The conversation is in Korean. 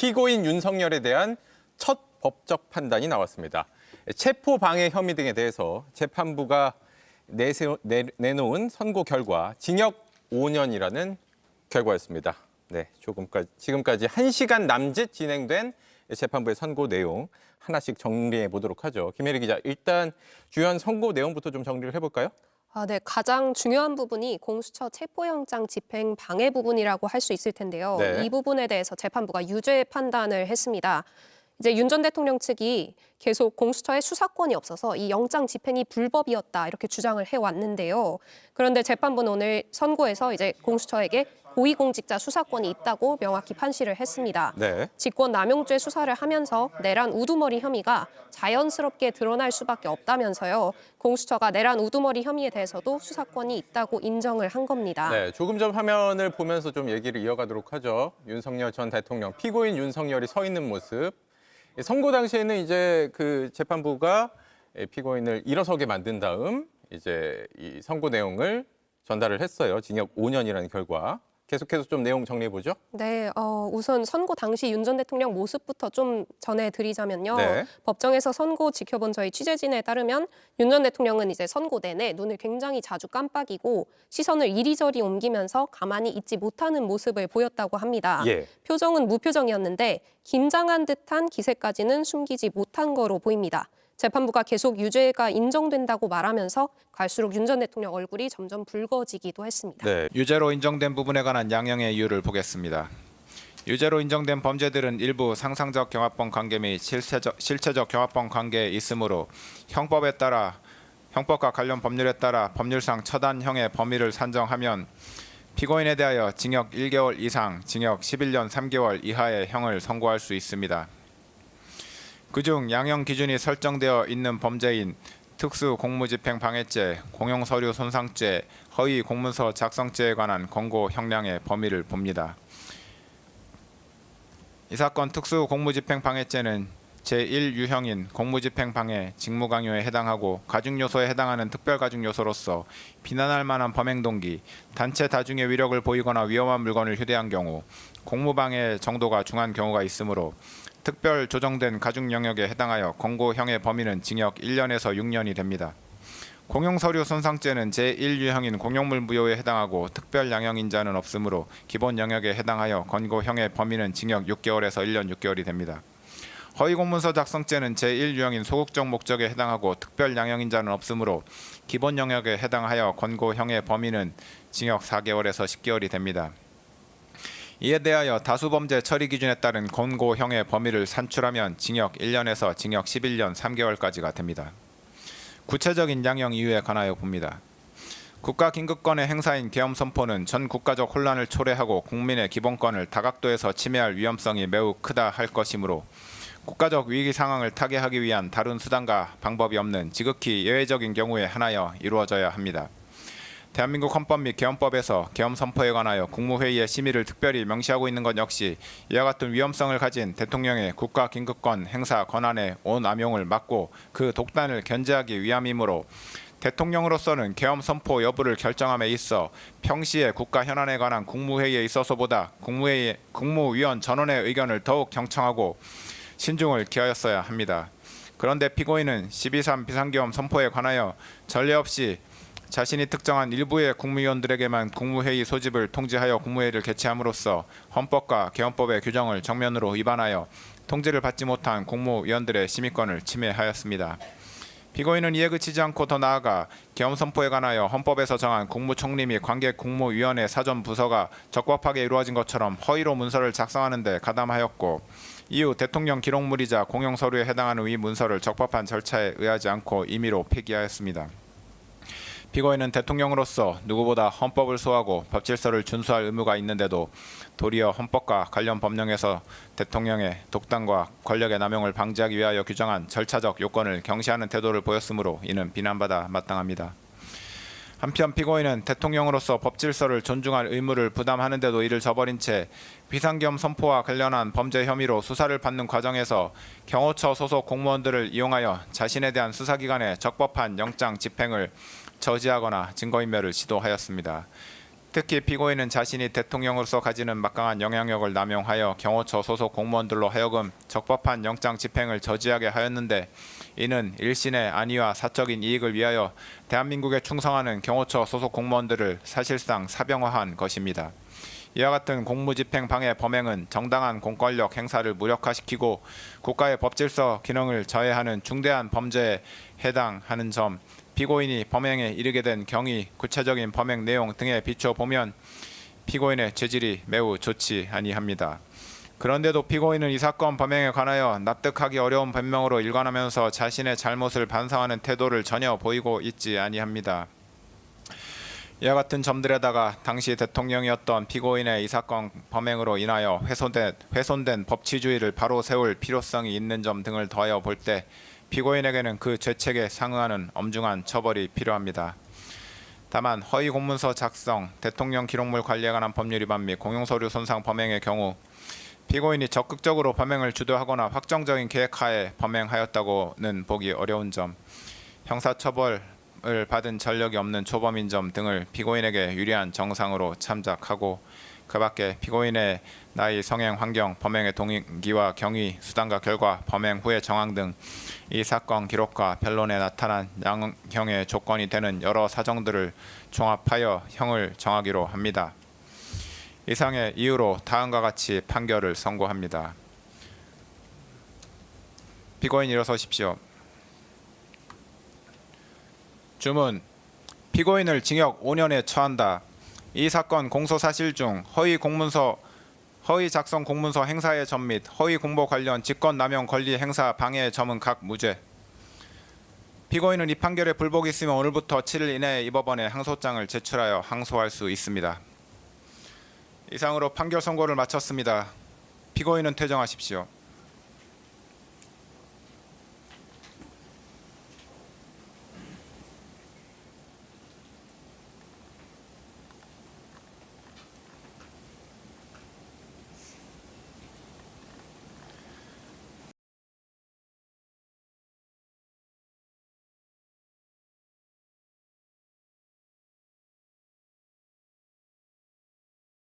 피고인 윤석열에 대한 첫 법적 판단이 나왔습니다. 체포방해 혐의 등에 대해서 재판부가 내놓은 선고 결과 징역 5년이라는 결과였습니다. 네, 지금까지 1시간 남짓 진행된 재판부의 선고 내용 하나씩 정리해 보도록 하죠. 김혜리 기자, 일단 주요한 선고 내용부터 좀 정리를 해볼까요? 네, 가장 중요한 부분이 공수처 체포영장 집행 방해 부분이라고 할 수 있을 텐데요. 네. 이 부분에 대해서 재판부가 유죄 판단을 했습니다. 이제 윤 전 대통령 측이 계속 공수처에 수사권이 없어서 이 영장 집행이 불법이었다 이렇게 주장을 해왔는데요. 그런데 재판부는 오늘 선고에서 이제 공수처에게 고위공직자 수사권이 있다고 명확히 판시를 했습니다. 네. 직권남용죄 수사를 하면서 내란 우두머리 혐의가 자연스럽게 드러날 수밖에 없다면서요. 공수처가 내란 우두머리 혐의에 대해서도 수사권이 있다고 인정을 한 겁니다. 네, 조금 전 화면을 보면서 좀 얘기를 이어가도록 하죠. 윤석열 전 대통령, 피고인 윤석열이 서 있는 모습. 선고 당시에는 이제 그 재판부가 피고인을 일어서게 만든 다음 이제 이 선고 내용을 전달을 했어요. 징역 5년이라는 결과. 계속해서 좀 내용 정리해 보죠. 네, 우선 선고 당시 윤 전 대통령 모습부터 좀 전해드리자면요. 네. 법정에서 선고 지켜본 저희 취재진에 따르면 윤 전 대통령은 이제 선고 내내 눈을 굉장히 자주 깜빡이고 시선을 이리저리 옮기면서 가만히 있지 못하는 모습을 보였다고 합니다. 예. 표정은 무표정이었는데 긴장한 듯한 기색까지는 숨기지 못한 거로 보입니다. 재판부가 계속 유죄가 인정된다고 말하면서 갈수록 윤 전 대통령 얼굴이 점점 붉어지기도 했습니다. 네. 유죄로 인정된 부분에 관한 양형의 이유를 보겠습니다. 유죄로 인정된 범죄들은 일부 상상적 경합범 관계 및 실체적 경합범 관계에 있으므로 형법과 관련 법률에 따라 법률상 처단형의 범위를 산정하면 피고인에 대하여 징역 1개월 이상, 징역 11년 3개월 이하의 형을 선고할 수 있습니다. 그중 양형 기준이 설정되어 있는 범죄인 특수 공무집행 방해죄, 공용서류 손상죄, 허위 공문서 작성죄에 관한 권고 형량의 범위를 봅니다. 이 사건 특수 공무집행 방해죄는 제1유형인 공무집행 방해, 직무강요에 해당하고 가중요소에 해당하는 특별가중요소로서 비난할 만한 범행 동기, 단체 다중의 위력을 보이거나 위험한 물건을 휴대한 경우, 공무방해 정도가 중한 경우가 있으므로 특별 조정된 가중 영역에 해당하여 권고형의 범위는 징역 1년에서 6년이 됩니다. 공용서류 손상죄는 제1유형인 공용물 무효에 해당하고 특별 양형인자는 없으므로 기본 영역에 해당하여 권고형의 범위는 징역 6개월에서 1년 6개월이 됩니다. 허위공문서 작성죄는 제1유형인 소극적 목적에 해당하고 특별 양형인자는 없으므로 기본 영역에 해당하여 권고형의 범위는 징역 4개월에서 10개월이 됩니다. 이에 대하여 다수범죄 처리 기준에 따른 권고형의 범위를 산출하면 징역 1년에서 징역 11년 3개월까지가 됩니다. 구체적인 양형 이유에 관하여 봅니다. 국가긴급권의 행사인 계엄 선포는 전 국가적 혼란을 초래하고 국민의 기본권을 다각도에서 침해할 위험성이 매우 크다 할 것이므로 국가적 위기 상황을 타개하기 위한 다른 수단과 방법이 없는 지극히 예외적인 경우에 한하여 이루어져야 합니다. 대한민국 헌법 및 계엄법에서 계엄 선포에 관하여 국무회의의 심의를 특별히 명시하고 있는 것 역시 이와 같은 위험성을 가진 대통령의 국가긴급권 행사 권한의 오남용을 막고 그 독단을 견제하기 위함이므로 대통령으로서는 계엄 선포 여부를 결정함에 있어 평시에 국가 현안에 관한 국무회의에 있어서보다 국무위원 전원의 의견을 더욱 경청하고 신중을 기하였어야 합니다. 그런데 피고인은 12.3 비상계엄 선포에 관하여 전례 없이 자신이 특정한 일부의 국무위원들에게만 국무회의 소집을 통지하여 국무회의를 개최함으로써 헌법과 계엄법의 규정을 정면으로 위반하여 통지를 받지 못한 국무위원들의 심의권을 침해하였습니다. 피고인은 이에 그치지 않고 더 나아가 계엄 선포에 관하여 헌법에서 정한 국무총리 및 관계 국무위원회 사전 부서가 적법하게 이루어진 것처럼 허위로 문서를 작성하는 데 가담하였고 이후 대통령 기록물이자 공용서류에 해당하는 이 문서를 적법한 절차에 의하지 않고 임의로 폐기하였습니다. 피고인은 대통령으로서 누구보다 헌법을 소화하고 법질서를 준수할 의무가 있는데도 도리어 헌법과 관련 법령에서 대통령의 독단과 권력의 남용을 방지하기 위하여 규정한 절차적 요건을 경시하는 태도를 보였으므로 이는 비난받아 마땅합니다. 한편 피고인은 대통령으로서 법질서를 존중할 의무를 부담하는데도 이를 저버린 채 비상계엄 선포와 관련한 범죄 혐의로 수사를 받는 과정에서 경호처 소속 공무원들을 이용하여 자신에 대한 수사기관의 적법한 영장 집행을 저지하거나 증거인멸을 시도하였습니다. 특히 피고인은 자신이 대통령으로서 가지는 막강한 영향력을 남용하여 경호처 소속 공무원들로 하여금 적법한 영장 집행을 저지하게 하였는데, 이는 일신의 안위와 사적인 이익을 위하여 대한민국에 충성하는 경호처 소속 공무원들을 사실상 사병화한 것입니다. 이와 같은 공무집행 방해 범행은 정당한 공권력 행사를 무력화시키고 국가의 법질서 기능을 저해하는 중대한 범죄에 해당하는 점, 피고인이 범행에 이르게 된 경위, 구체적인 범행 내용 등에 비춰 보면 피고인의 죄질이 매우 좋지 아니합니다. 그런데도 피고인은 이 사건 범행에 관하여 납득하기 어려운 변명으로 일관하면서 자신의 잘못을 반성하는 태도를 전혀 보이고 있지 아니합니다. 이와 같은 점들에다가 당시 대통령이었던 피고인의 이 사건 범행으로 인하여 훼손된 법치주의를 바로 세울 필요성이 있는 점 등을 더하여 볼 때 피고인에게는 그 죄책에 상응하는 엄중한 처벌이 필요합니다. 다만 허위 공문서 작성, 대통령 기록물 관리에 관한 법률 위반 및 공용서류 손상 범행의 경우 피고인이 적극적으로 범행을 주도하거나 확정적인 계획하에 범행하였다고는 보기 어려운 점, 형사처벌을 받은 전력이 없는 초범인 점 등을 피고인에게 유리한 정상으로 참작하고, 그 밖에 피고인의 나이, 성행, 환경, 범행의 동기와 경위, 수단과 결과, 범행 후의 정황 등 이 사건 기록과 변론에 나타난 양형의 조건이 되는 여러 사정들을 종합하여 형을 정하기로 합니다. 이상의 이유로 다음과 같이 판결을 선고합니다. 피고인 일어서십시오. 주문. 피고인을 징역 5년에 처한다. 이 사건 공소 사실 중 허위 작성 공문서 행사의 점 및 허위 공보 관련 직권남용 권리 행사 방해의 점은 각 무죄. 피고인은 이 판결에 불복이 있으면 오늘부터 7일 이내에 이 법원에 항소장을 제출하여 항소할 수 있습니다. 이상으로 판결 선고를 마쳤습니다. 피고인은 퇴정하십시오.